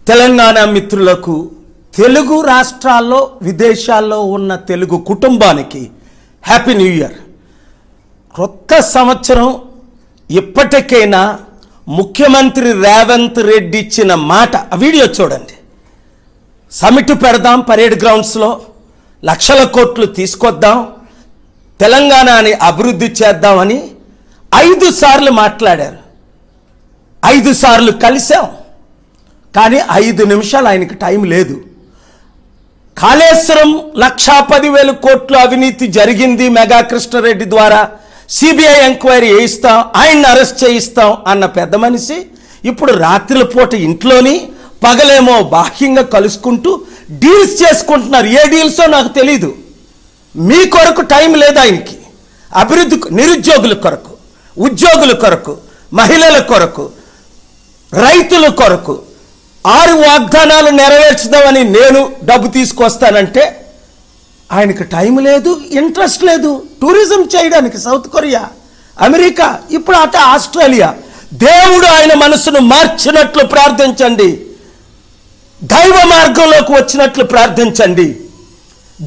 తెలంగాణ మిత్రులకు, తెలుగు రాష్ట్రాల్లో విదేశాల్లో ఉన్న తెలుగు కుటుంబానికి హ్యాపీ న్యూ ఇయర్. కొత్త సంవత్సరం. ఇప్పటికైనా ముఖ్యమంత్రి రేవంత్ రెడ్డి ఇచ్చిన మాట, ఆ వీడియో చూడండి. సమిట్ పెడదాం పరేడ్ గ్రౌండ్స్లో, లక్షల కోట్లు తీసుకొద్దాం, తెలంగాణని అభివృద్ధి చేద్దామని 5 సార్లు మాట్లాడారు. 5 సార్లు కలిసాం, కానీ 5 నిమిషాలు ఆయనకి టైం లేదు. కాళేశ్వరం 1,10,000 కోట్లు అవినీతి జరిగింది మెగా కృష్ణారెడ్డి ద్వారా, సిబిఐ ఎంక్వైరీ చేయిస్తాం, ఆయన్ని అరెస్ట్ చేయిస్తాం అన్న పెద్ద మనిషి ఇప్పుడు రాత్రుల పూట ఇంట్లోని, పగలేమో బాహ్యంగా కలుసుకుంటూ డీల్స్ చేసుకుంటున్నారు. ఏ డీల్సో నాకు తెలీదు. మీ కొరకు టైం లేదు ఆయనకి. అభివృద్ధి, నిరుద్యోగుల కొరకు, ఉద్యోగుల కొరకు, మహిళల కొరకు, రైతుల కొరకు 6 వాగ్దానాలు నెరవేర్చుదామని నేను డబ్బు తీసుకొస్తానంటే ఆయనకు టైం లేదు, ఇంట్రెస్ట్ లేదు. టూరిజం చేయడానికి సౌత్ కొరియా, అమెరికా, ఇప్పుడు అట ఆస్ట్రేలియా. దేవుడు ఆయన మనసును మార్చినట్లు ప్రార్థించండి. దైవ మార్గంలోకి వచ్చినట్లు ప్రార్థించండి.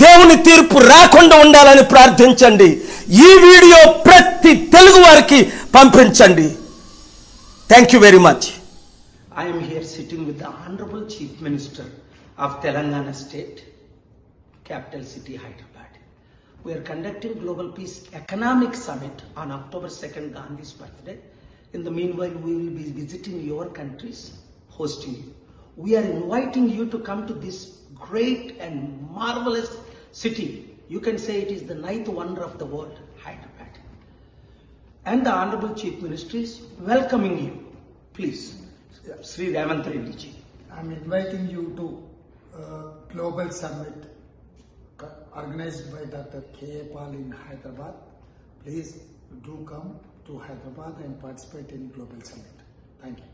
దేవుని తీర్పు రాకుండా ఉండాలని ప్రార్థించండి. ఈ వీడియో ప్రతి తెలుగు వారికి పంపించండి. Thank you very much. I am here sitting with the Honorable Chief Minister of Telangana State, capital city Hyderabad. We are conducting Global Peace Economic Summit on October 2nd, Gandhi's birthday. In the meanwhile, we will be visiting your countries, hosting you. We are inviting you to come to this great and marvelous city. You can say it is the 9th wonder of the world, Hyderabad. And the Honorable Chief Minister is welcoming you. Please, Sri Ravant Reddy ji. I am inviting you to Global Summit organized by Dr. K.A. Pal in Hyderabad. Please do come to Hyderabad and participate in Global Summit. Thank you.